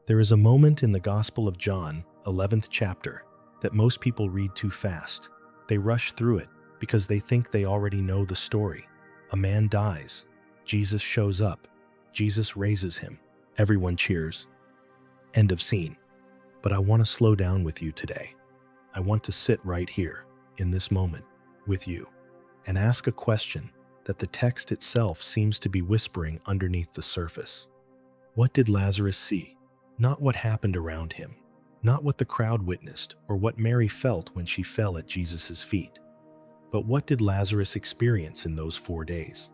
There is a moment in the Gospel of John, 11th chapter, that most people read too fast. They rush through it because they think they already know the story. A man dies. Jesus shows up. Jesus raises him. Everyone cheers. End of scene. But I want to slow down with you today. I want to sit right here, in this moment, with you, and ask a question that the text itself seems to be whispering underneath the surface. What did Lazarus see? Not what happened around him, not what the crowd witnessed or what Mary felt when she fell at Jesus' feet. But what did Lazarus experience in those 4 days?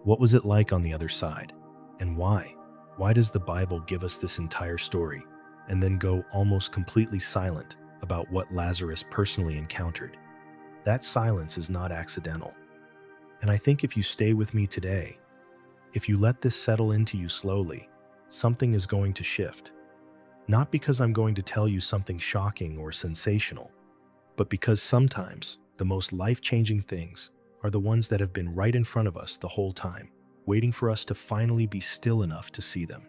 What was it like on the other side? And why? Why does the Bible give us this entire story and then go almost completely silent about what Lazarus personally encountered? That silence is not accidental. And I think if you stay with me today, if you let this settle into you slowly, something is going to shift. Not because I'm going to tell you something shocking or sensational, but because sometimes the most life-changing things are the ones that have been right in front of us the whole time, waiting for us to finally be still enough to see them.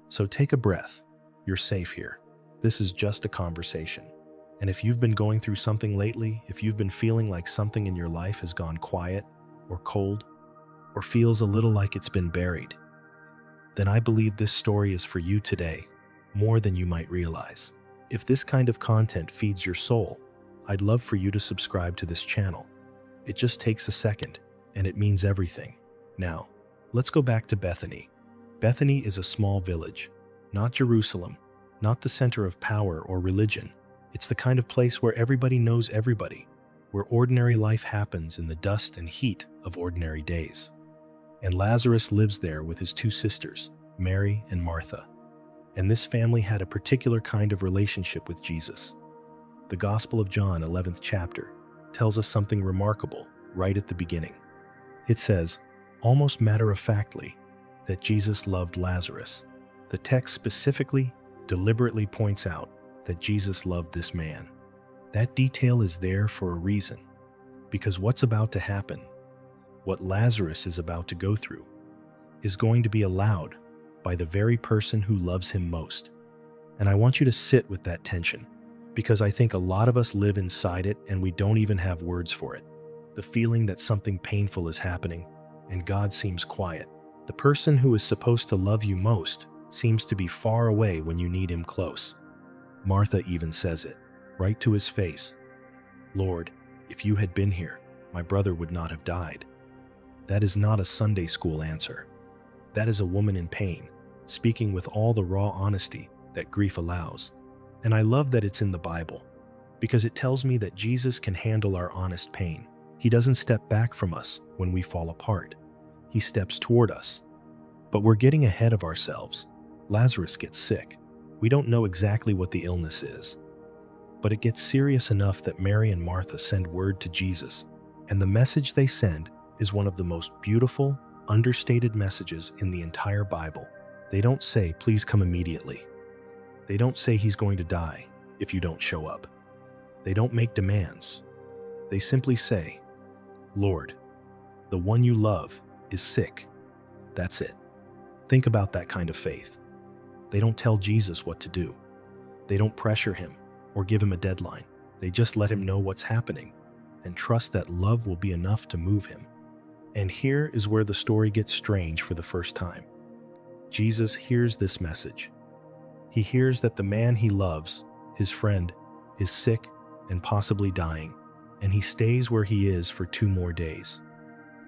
So take a breath. You're safe here. This is just a conversation. And if you've been going through something lately, if you've been feeling like something in your life has gone quiet or cold, or feels a little like it's been buried, then I believe this story is for you today, more than you might realize. If this kind of content feeds your soul, I'd love for you to subscribe to this channel. It just takes a second, and it means everything. Now, let's go back to Bethany. Bethany is a small village, not Jerusalem, not the center of power or religion. It's the kind of place where everybody knows everybody, where ordinary life happens in the dust and heat of ordinary days. And Lazarus lives there with his 2 sisters, Mary and Martha. And this family had a particular kind of relationship with Jesus. The Gospel of John, 11th chapter, tells us something remarkable right at the beginning. It says, almost matter-of-factly, that Jesus loved Lazarus. The text specifically, deliberately points out that Jesus loved this man. That detail is there for a reason, because what's about to happen, what Lazarus is about to go through, is going to be allowed by the very person who loves him most. And I want you to sit with that tension, because I think a lot of us live inside it and we don't even have words for it. The feeling that something painful is happening and God seems quiet. The person who is supposed to love you most seems to be far away when you need him close. Martha even says it, right to his face. Lord, if you had been here, my brother would not have died. That is not a Sunday school answer. That is a woman in pain, speaking with all the raw honesty that grief allows. And I love that it's in the Bible, because it tells me that Jesus can handle our honest pain. He doesn't step back from us when we fall apart. He steps toward us. But we're getting ahead of ourselves. Lazarus gets sick. We don't know exactly what the illness is, but it gets serious enough that Mary and Martha send word to Jesus, and the message they send is one of the most beautiful, understated messages in the entire Bible. They don't say, please come immediately. They don't say he's going to die if you don't show up. They don't make demands. They simply say, Lord, the one you love is sick. That's it. Think about that kind of faith. They don't tell Jesus what to do. They don't pressure him or give him a deadline. They just let him know what's happening and trust that love will be enough to move him. And here is where the story gets strange for the first time. Jesus hears this message. He hears that the man he loves, his friend, is sick and possibly dying, and he stays where he is for 2 more days.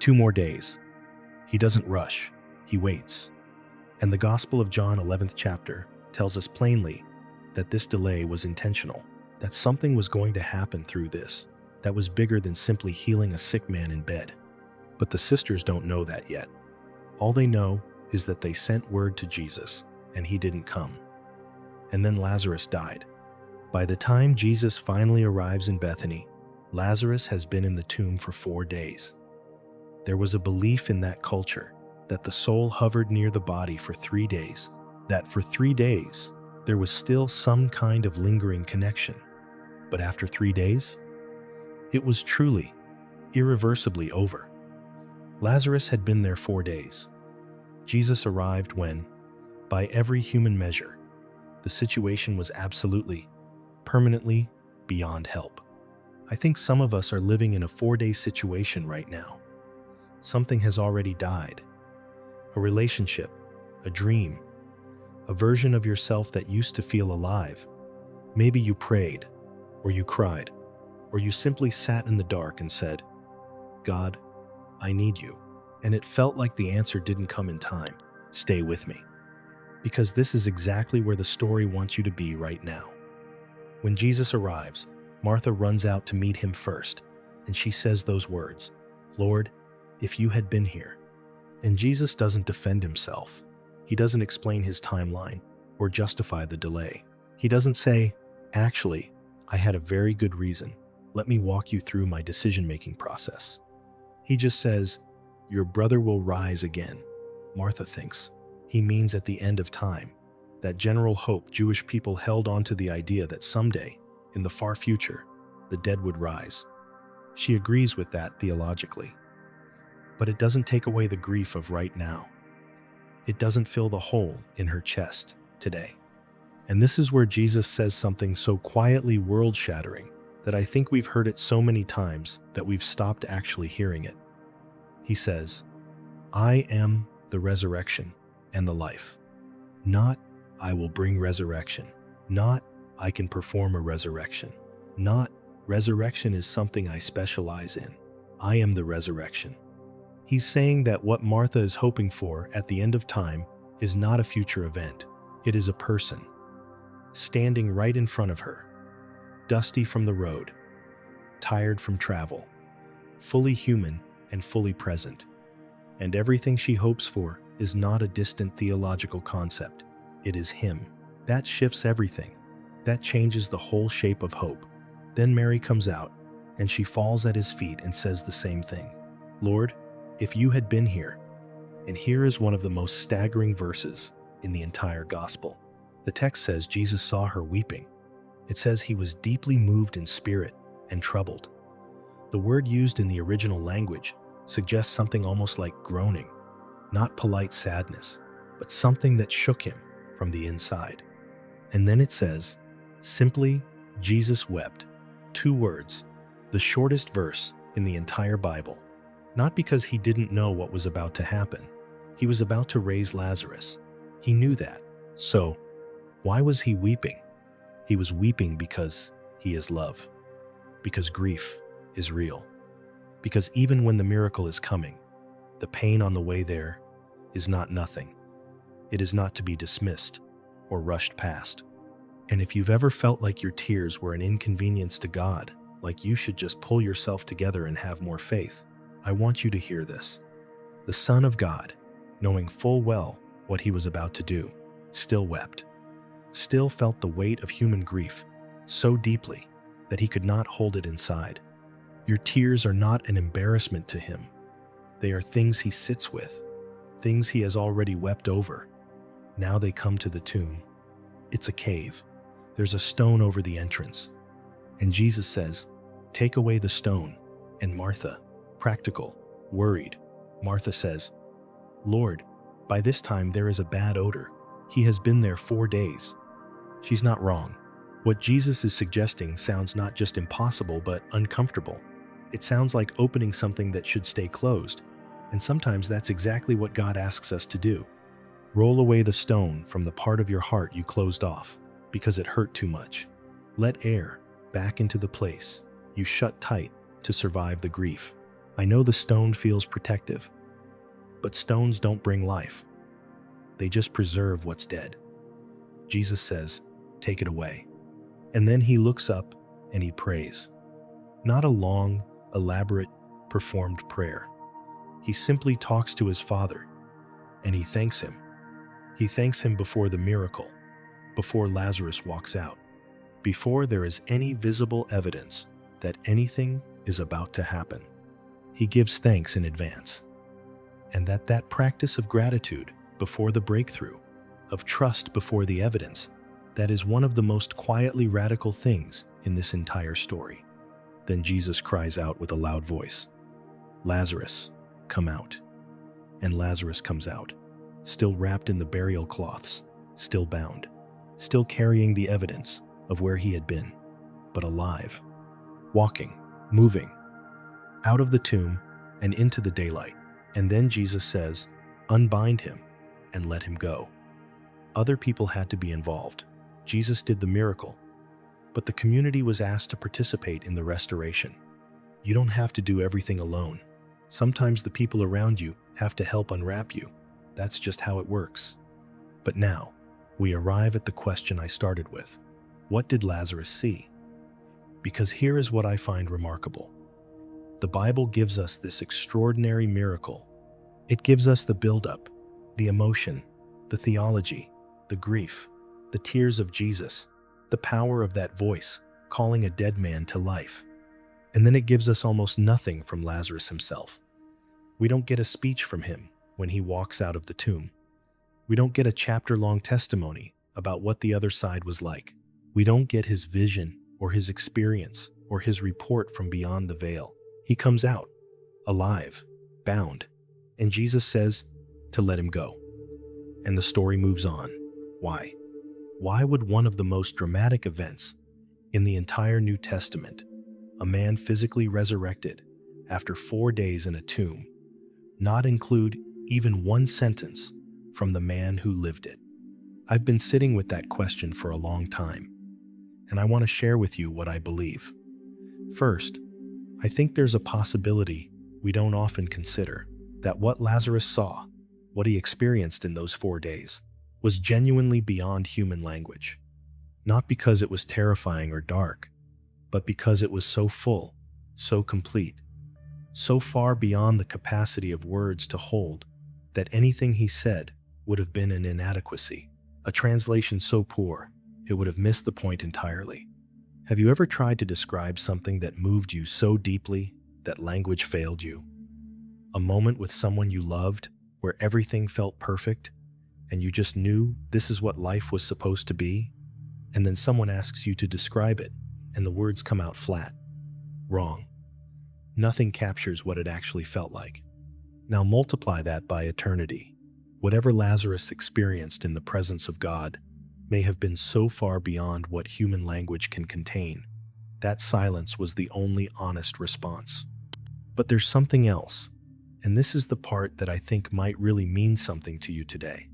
2 more days. He doesn't rush. He waits. And the Gospel of John, 11th chapter, tells us plainly that this delay was intentional, that something was going to happen through this that was bigger than simply healing a sick man in bed. But the sisters don't know that yet. All they know is that they sent word to Jesus, and he didn't come. And then Lazarus died. By the time Jesus finally arrives in Bethany, Lazarus has been in the tomb for 4 days. There was a belief in that culture that the soul hovered near the body for 3 days, that for 3 days there was still some kind of lingering connection. But after 3 days, it was truly, irreversibly over. Lazarus had been there 4 days. Jesus arrived when, by every human measure, The situation was absolutely, permanently beyond help. I think some of us are living in a 4-day situation right now. Something has already died. A relationship, a dream, a version of yourself that used to feel alive. Maybe you prayed, or you cried, or you simply sat in the dark and said, "God, I need you." And it felt like the answer didn't come in time. Stay with me. Because this is exactly where the story wants you to be right now. When Jesus arrives, Martha runs out to meet him first, and she says those words, "Lord, if you had been here." And Jesus doesn't defend himself. He doesn't explain his timeline or justify the delay. He doesn't say, "Actually, I had a very good reason. Let me walk you through my decision-making process." He just says, "Your brother will rise again." Martha thinks he means at the end of time, that general hope Jewish people held on to, the idea that someday, in the far future, the dead would rise. She agrees with that theologically. But it doesn't take away the grief of right now. It doesn't fill the hole in her chest today. And this is where Jesus says something so quietly world-shattering that I think we've heard it so many times that we've stopped actually hearing it. He says, "I am the resurrection and the life." Not, "I will bring resurrection." Not, "I can perform a resurrection." Not, "Resurrection is something I specialize in." I am the resurrection. He's saying that what Martha is hoping for at the end of time is not a future event. It is a person, standing right in front of her, dusty from the road, tired from travel, fully human and fully present. And everything she hopes for is not a distant theological concept. It is him. That shifts everything. That changes the whole shape of hope. Then Mary comes out, and she falls at his feet and says the same thing. "Lord, if you had been here." And here is one of the most staggering verses in the entire gospel. The text says Jesus saw her weeping. It says he was deeply moved in spirit and troubled. The word used in the original language suggests something almost like groaning, not polite sadness, but something that shook him from the inside. And then it says, simply, Jesus wept. 2 words, the shortest verse in the entire Bible. Not because he didn't know what was about to happen. He was about to raise Lazarus. He knew that. So, why was he weeping? He was weeping because he is love. Because grief is real. Because even when the miracle is coming, the pain on the way there is not nothing. It is not to be dismissed or rushed past. And if you've ever felt like your tears were an inconvenience to God, like you should just pull yourself together and have more faith, I want you to hear this. The Son of God, knowing full well what he was about to do, still wept, still felt the weight of human grief so deeply that he could not hold it inside. Your tears are not an embarrassment to him. They are things he sits with, things he has already wept over. Now they come to the tomb. It's a cave. There's a stone over the entrance. And Jesus says, "Take away the stone." And Martha, practical, worried, Martha says, "Lord, by this time there is a bad odor. He has been there 4 days." She's not wrong. What Jesus is suggesting sounds not just impossible, but uncomfortable. It sounds like opening something that should stay closed. And sometimes that's exactly what God asks us to do. Roll away the stone from the part of your heart you closed off because it hurt too much. Let air back into the place you shut tight to survive the grief. I know the stone feels protective, but stones don't bring life. They just preserve what's dead. Jesus says, "Take it away." And then he looks up and he prays. Not a long, elaborate, performed prayer. He simply talks to his Father, and he thanks him. He thanks him before the miracle, before Lazarus walks out, before there is any visible evidence that anything is about to happen. He gives thanks in advance. And that practice of gratitude before the breakthrough, of trust before the evidence, that is one of the most quietly radical things in this entire story. Then Jesus cries out with a loud voice, "Lazarus, come out." And Lazarus comes out, still wrapped in the burial cloths, still bound, still carrying the evidence of where he had been, but alive, walking, moving, out of the tomb and into the daylight. And then Jesus says, "Unbind him and let him go." Other people had to be involved. Jesus did the miracle, but the community was asked to participate in the restoration. You don't have to do everything alone. Sometimes the people around you have to help unwrap you. That's just how it works. But now, we arrive at the question I started with. What did Lazarus see? Because here is what I find remarkable. The Bible gives us this extraordinary miracle. It gives us the buildup, the emotion, the theology, the grief, the tears of Jesus, the power of that voice calling a dead man to life. And then it gives us almost nothing from Lazarus himself. We don't get a speech from him when he walks out of the tomb. We don't get a chapter-long testimony about what the other side was like. We don't get his vision or his experience or his report from beyond the veil. He comes out, alive, bound, and Jesus says to let him go. And the story moves on. Why? Why would one of the most dramatic events in the entire New Testament, a man physically resurrected after 4 days in a tomb, not include even one sentence from the man who lived it? I've been sitting with that question for a long time, and I want to share with you what I believe. First, I think there's a possibility we don't often consider, that what Lazarus saw, what he experienced in those 4 days, was genuinely beyond human language. Not because it was terrifying or dark, but because it was so full, so complete, so far beyond the capacity of words to hold that anything he said would have been an inadequacy, a translation so poor it would have missed the point entirely. Have you ever tried to describe something that moved you so deeply that language failed you? A moment with someone you loved where everything felt perfect and you just knew this is what life was supposed to be, and then someone asks you to describe it and the words come out flat, wrong. Nothing captures what it actually felt like. Now multiply that by eternity. Whatever Lazarus experienced in the presence of God may have been so far beyond what human language can contain. That silence was the only honest response. But there's something else, and this is the part that I think might really mean something to you today.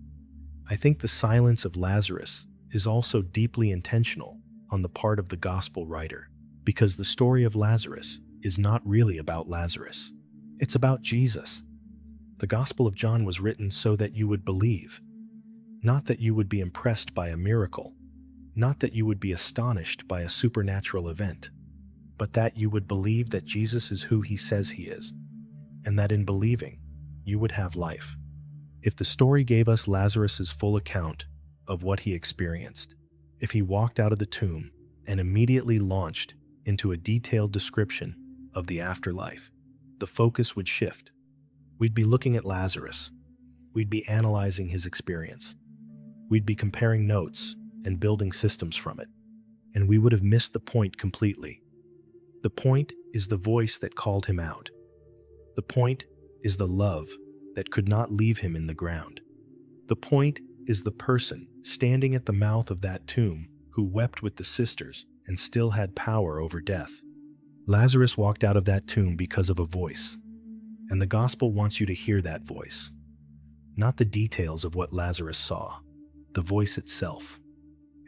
I think the silence of Lazarus is also deeply intentional on the part of the gospel writer, because the story of Lazarus is not really about Lazarus. It's about Jesus. The Gospel of John was written so that you would believe, not that you would be impressed by a miracle, not that you would be astonished by a supernatural event, but that you would believe that Jesus is who he says he is, and that in believing, you would have life. If the story gave us Lazarus's full account of what he experienced, if he walked out of the tomb and immediately launched into a detailed description of the afterlife, the focus would shift. We'd be looking at Lazarus. We'd be analyzing his experience. We'd be comparing notes and building systems from it. And we would have missed the point completely. The point is the voice that called him out. The point is the love that could not leave him in the ground. The point is the person standing at the mouth of that tomb who wept with the sisters and still had power over death. Lazarus walked out of that tomb because of a voice, and the gospel wants you to hear that voice. Not the details of what Lazarus saw, the voice itself.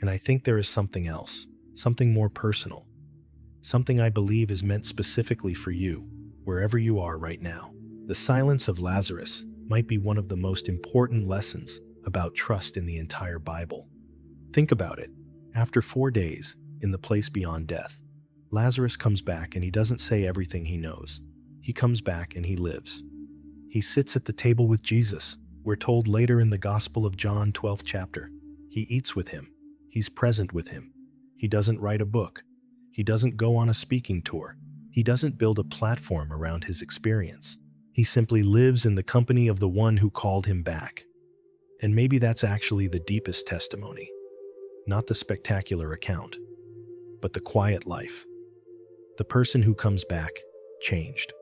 And I think there is something else, something more personal, something I believe is meant specifically for you, wherever you are right now. The silence of Lazarus might be one of the most important lessons about trust in the entire Bible. Think about it. After 4 days, in the place beyond death, Lazarus comes back and he doesn't say everything he knows. He comes back and he lives. He sits at the table with Jesus. We're told later in the Gospel of John, 12th chapter. He eats with him. He's present with him. He doesn't write a book. He doesn't go on a speaking tour. He doesn't build a platform around his experience. He simply lives in the company of the one who called him back. And maybe that's actually the deepest testimony. Not the spectacular account, but the quiet life. The person who comes back, changed.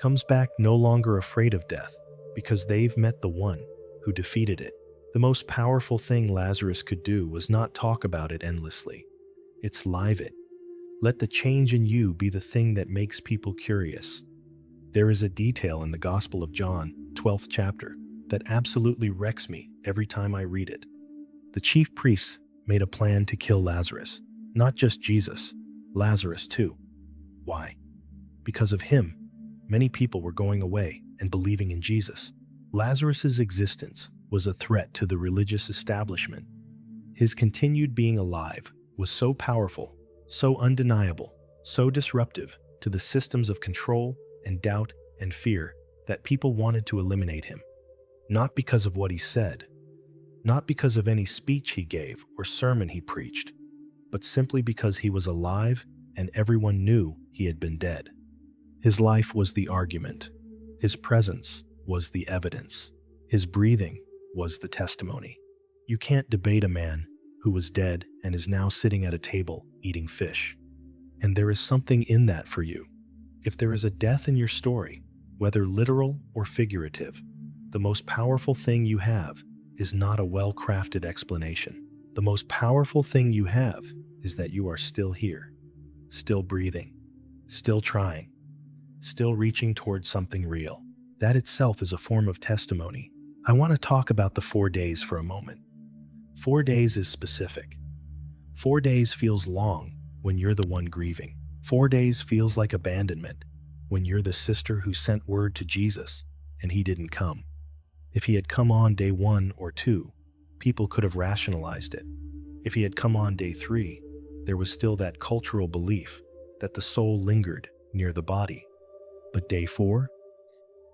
Comes back no longer afraid of death, because they've met the one who defeated it. The most powerful thing Lazarus could do was not talk about it endlessly. It's live it. Let the change in you be the thing that makes people curious. There is a detail in the Gospel of John, 12th chapter, that absolutely wrecks me every time I read it. The chief priests made a plan to kill Lazarus. Not just Jesus, Lazarus too. Why? Because of him, many people were going away and believing in Jesus. Lazarus's existence was a threat to the religious establishment. His continued being alive was so powerful, so undeniable, so disruptive to the systems of control and doubt and fear that people wanted to eliminate him. Not because of what he said, not because of any speech he gave or sermon he preached, but simply because he was alive and everyone knew he had been dead. His life was the argument. His presence was the evidence. His breathing was the testimony. You can't debate a man who was dead and is now sitting at a table eating fish. And there is something in that for you. If there is a death in your story, whether literal or figurative, the most powerful thing you have is not a well-crafted explanation. The most powerful thing you have is that you are still here, still breathing, still trying, still reaching towards something real. That itself is a form of testimony. I want to talk about the 4 days for a moment. 4 days is specific. 4 days feels long when you're the one grieving. 4 days feels like abandonment when you're the sister who sent word to Jesus and he didn't come. If he had come on day 1 or 2, people could have rationalized it. If he had come on day 3, there was still that cultural belief that the soul lingered near the body. But day 4?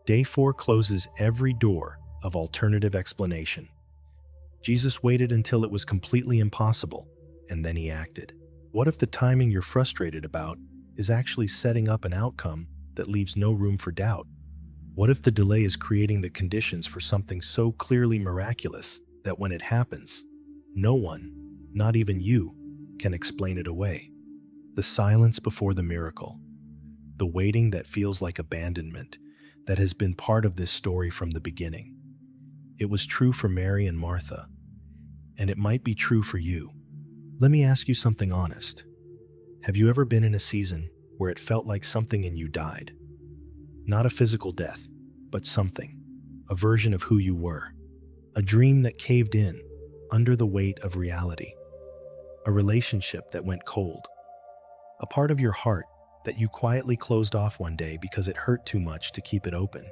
Day 4 closes every door of alternative explanation. Jesus waited until it was completely impossible, and then he acted. What if the timing you're frustrated about is actually setting up an outcome that leaves no room for doubt? What if the delay is creating the conditions for something so clearly miraculous that when it happens, no one, not even you, can explain it away? The silence before the miracle, the waiting that feels like abandonment, that has been part of this story from the beginning. It was true for Mary and Martha, and it might be true for you. Let me ask you something honest. Have you ever been in a season where it felt like something in you died? Not a physical death, but something, a version of who you were, a dream that caved in under the weight of reality, a relationship that went cold, a part of your heart that you quietly closed off one day because it hurt too much to keep it open.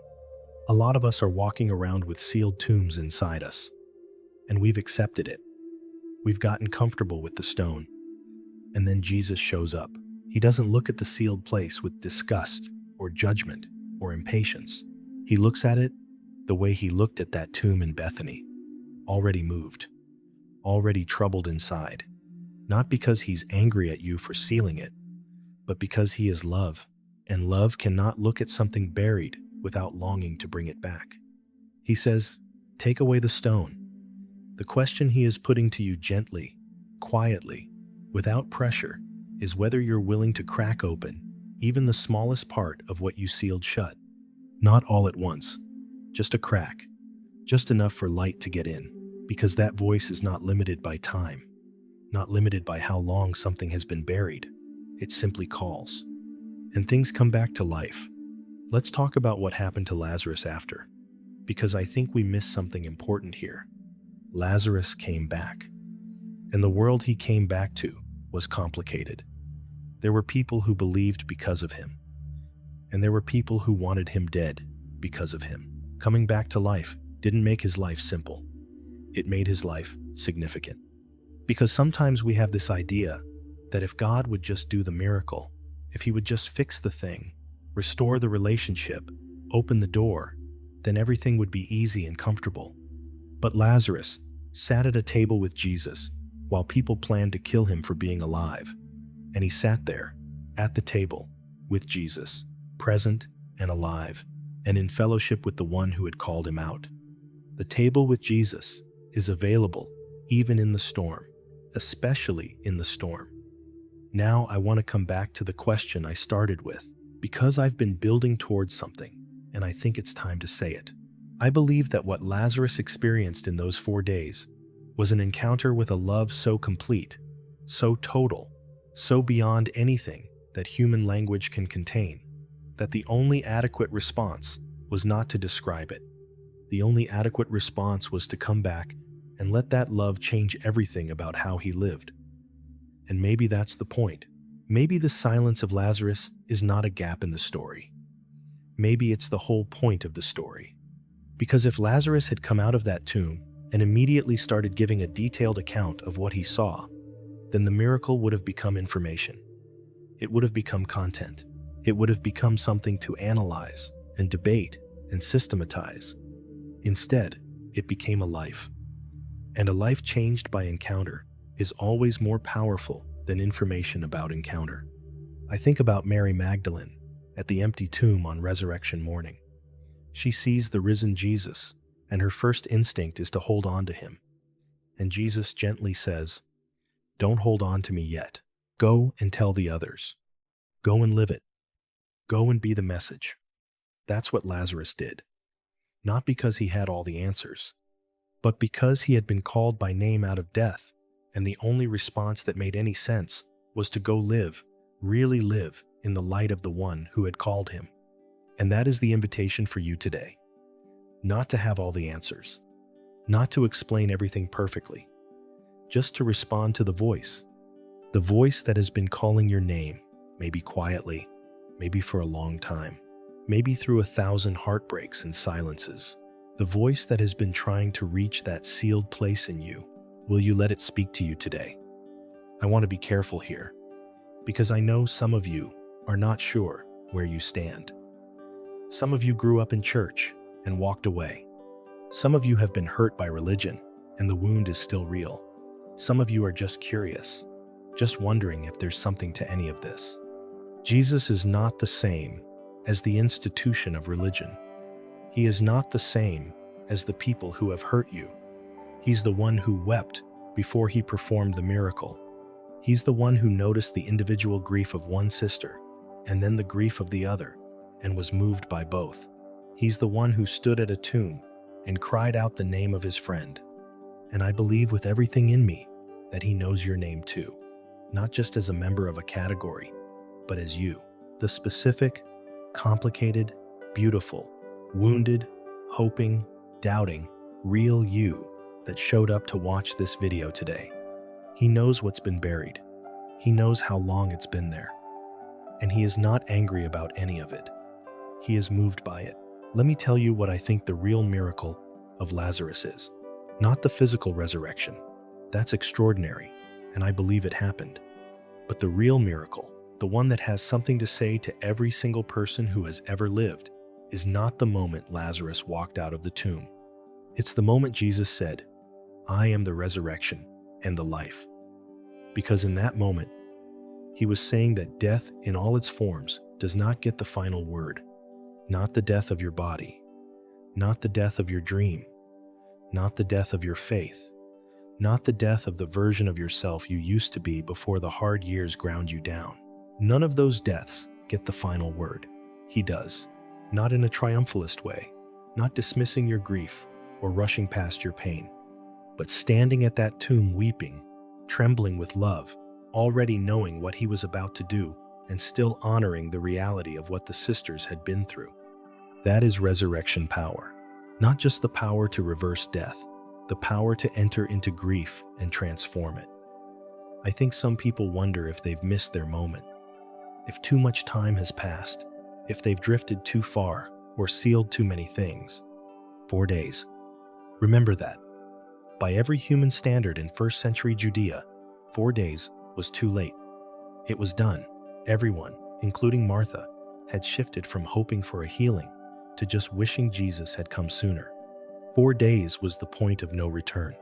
A lot of us are walking around with sealed tombs inside us, and we've accepted it. We've gotten comfortable with the stone, and then Jesus shows up. He doesn't look at the sealed place with disgust or judgment or impatience. He looks at it the way he looked at that tomb in Bethany, already moved, already troubled inside, not because he's angry at you for sealing it, but because he is love, and love cannot look at something buried without longing to bring it back. He says, "Take away the stone." The question he is putting to you gently, quietly, without pressure, is whether you're willing to crack open even the smallest part of what you sealed shut. Not all at once, just a crack, just enough for light to get in, because that voice is not limited by time, not limited by how long something has been buried. It simply calls. And things come back to life. Let's talk about what happened to Lazarus after, because I think we missed something important here. Lazarus came back, and the world he came back to was complicated. There were people who believed because of him, and there were people who wanted him dead because of him. Coming back to life didn't make his life simple. It made his life significant. Because sometimes we have this idea that if God would just do the miracle, if he would just fix the thing, restore the relationship, open the door, then everything would be easy and comfortable. But Lazarus sat at a table with Jesus while people planned to kill him for being alive. And he sat there, at the table, with Jesus, present and alive, and in fellowship with the one who had called him out. The table with Jesus is available even in the storm, especially in the storm. Now I want to come back to the question I started with, because I've been building towards something, and I think it's time to say it. I believe that what Lazarus experienced in those 4 days was an encounter with a love so complete, so total, so beyond anything that human language can contain, that the only adequate response was not to describe it. The only adequate response was to come back and let that love change everything about how he lived. And maybe that's the point. Maybe the silence of Lazarus is not a gap in the story. Maybe it's the whole point of the story. Because if Lazarus had come out of that tomb and immediately started giving a detailed account of what he saw, then the miracle would have become information. It would have become content. It would have become something to analyze and debate and systematize. Instead, it became a life. And a life changed by encounter is always more powerful than information about encounter. I think about Mary Magdalene at the empty tomb on resurrection morning. She sees the risen Jesus, and her first instinct is to hold on to him. And Jesus gently says, "Don't hold on to me yet. Go and tell the others. Go and live it. Go and be the message." That's what Lazarus did. Not because he had all the answers, but because he had been called by name out of death, and the only response that made any sense was to go live, really live, in the light of the one who had called him. And that is the invitation for you today. Not to have all the answers, not to explain everything perfectly, just to respond to the voice that has been calling your name, maybe quietly, maybe for a long time, maybe through 1,000 heartbreaks and silences. The voice that has been trying to reach that sealed place in you. Will you let it speak to you today? I want to be careful here, because I know some of you are not sure where you stand. Some of you grew up in church and walked away. Some of you have been hurt by religion, and the wound is still real. Some of you are just curious, just wondering if there's something to any of this. Jesus is not the same as the institution of religion. He is not the same as the people who have hurt you. He's the one who wept before he performed the miracle. He's the one who noticed the individual grief of one sister and then the grief of the other and was moved by both. He's the one who stood at a tomb and cried out the name of his friend. And I believe with everything in me that he knows your name too, not just as a member of a category, but as you, the specific, complicated, beautiful, wounded, hoping, doubting, real you that showed up to watch this video today. He knows what's been buried. He knows how long it's been there. And he is not angry about any of it. He is moved by it. Let me tell you what I think the real miracle of Lazarus is. Not the physical resurrection. That's extraordinary, and I believe it happened. But the real miracle, the one that has something to say to every single person who has ever lived, is not the moment Lazarus walked out of the tomb. It's the moment Jesus said, "I am the resurrection and the life." Because in that moment, he was saying that death in all its forms does not get the final word. Not the death of your body, not the death of your dream, not the death of your faith, not the death of the version of yourself you used to be before the hard years ground you down. None of those deaths get the final word. He does. Not in a triumphalist way, not dismissing your grief or rushing past your pain, but standing at that tomb weeping, trembling with love, already knowing what he was about to do, and still honoring the reality of what the sisters had been through. That is resurrection power. Not just the power to reverse death, the power to enter into grief and transform it. I think some people wonder if they've missed their moment, if too much time has passed, if they've drifted too far or sealed too many things. 4 days. Remember that. By every human standard in first century Judea, 4 days was too late. It was done. Everyone, including Martha, had shifted from hoping for a healing to just wishing Jesus had come sooner. 4 days was the point of no return.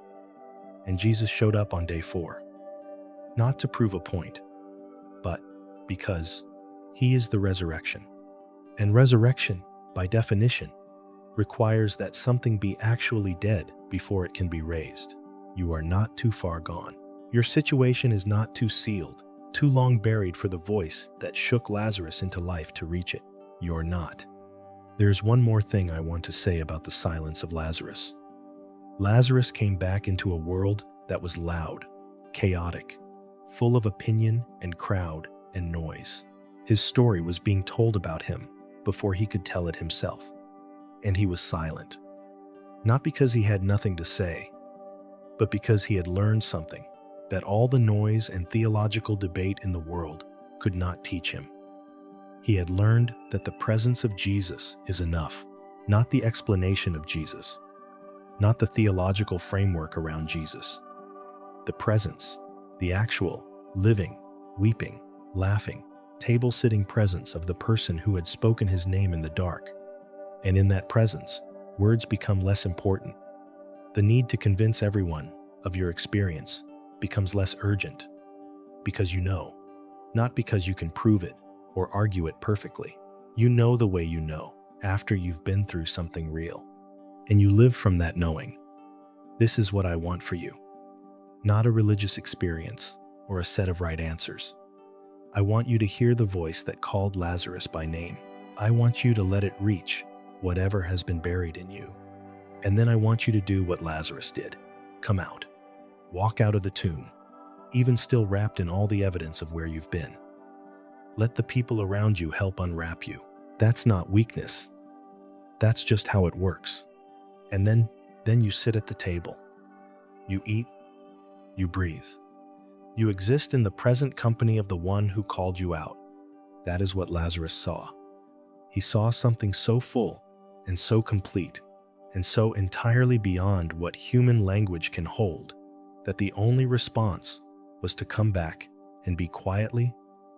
And Jesus showed up on day 4. Not to prove a point, but because he is the resurrection. And resurrection, by definition, requires that something be actually dead before it can be raised. You are not too far gone. Your situation is not too sealed, too long buried for the voice that shook Lazarus into life to reach it. You're not. There's one more thing I want to say about the silence of Lazarus. Lazarus came back into a world that was loud, chaotic, full of opinion and crowd and noise. His story was being told about him before he could tell it himself. And he was silent. Not because he had nothing to say, but because he had learned something that all the noise and theological debate in the world could not teach him. He had learned that the presence of Jesus is enough, not the explanation of Jesus, not the theological framework around Jesus. The presence, the actual, living, weeping, laughing, table-sitting presence of the person who had spoken his name in the dark. And in that presence, words become less important. The need to convince everyone of your experience becomes less urgent, because you know, not because you can prove it or argue it perfectly. You know the way you know after you've been through something real, and you live from that knowing. This is what I want for you. Not a religious experience or a set of right answers. I want you to hear the voice that called Lazarus by name. I want you to let it reach whatever has been buried in you. And then I want you to do what Lazarus did. Come out. Walk out of the tomb, even still wrapped in all the evidence of where you've been. Let the people around you help unwrap you. That's not weakness. That's just how it works. And then you sit at the table. You eat. You breathe. You exist in the present company of the one who called you out. That is what Lazarus saw. He saw something so full and so complete and so entirely beyond what human language can hold that the only response was to come back and be quietly,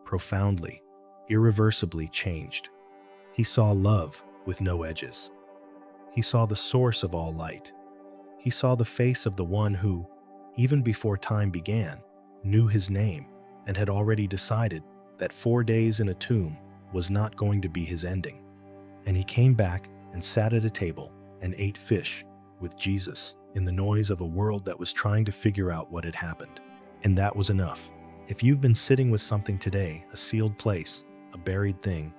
profoundly, irreversibly changed. He saw love with no edges. He saw the source of all light. He saw the face of the one who, even before time began, knew his name and had already decided that 4 days in a tomb was not going to be his ending. And he came back and sat at a table and ate fish with Jesus in the noise of a world that was trying to figure out what had happened. And that was enough. If you've been sitting with something today, a sealed place, a buried thing,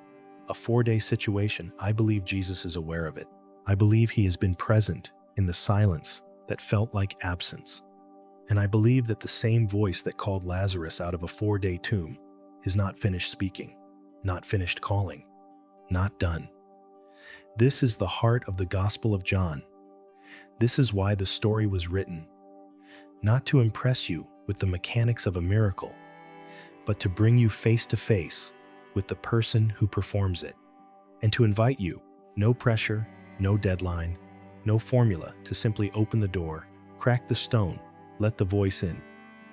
a 4-day situation, I believe Jesus is aware of it. I believe he has been present in the silence that felt like absence. And I believe that the same voice that called Lazarus out of a 4-day tomb is not finished speaking, not finished calling, not done. This is the heart of the Gospel of John. This is why the story was written, not to impress you with the mechanics of a miracle, but to bring you face to face with the person who performs it, and to invite you, no pressure, no deadline, no formula, to simply open the door, crack the stone, let the voice in.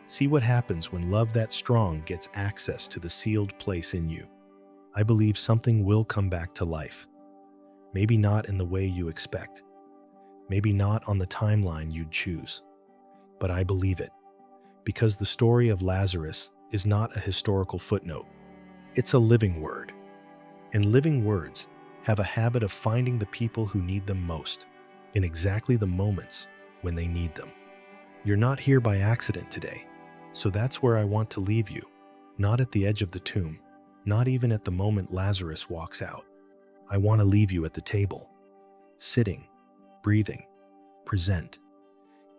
See what happens when love that strong gets access to the sealed place in you. I believe something will come back to life. Maybe not in the way you expect. Maybe not on the timeline you'd choose. But I believe it. Because the story of Lazarus is not a historical footnote. It's a living word. And living words have a habit of finding the people who need them most, in exactly the moments when they need them. You're not here by accident today, so that's where I want to leave you, not at the edge of the tomb, not even at the moment Lazarus walks out. I want to leave you at the table, sitting, breathing, present,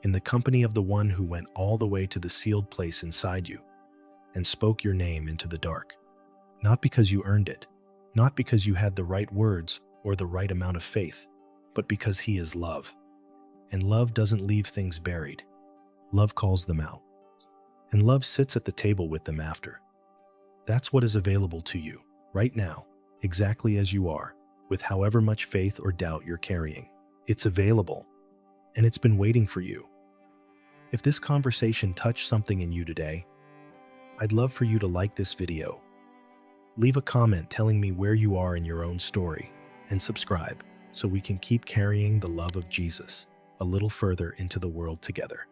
in the company of the one who went all the way to the sealed place inside you and spoke your name into the dark. Not because you earned it, not because you had the right words or the right amount of faith, but because he is love. And love doesn't leave things buried. Love calls them out. And love sits at the table with them after. That's what is available to you, right now, exactly as you are, with however much faith or doubt you're carrying. It's available, and it's been waiting for you. If this conversation touched something in you today, I'd love for you to like this video. Leave a comment telling me where you are in your own story, and subscribe so we can keep carrying the love of Jesus a little further into the world together.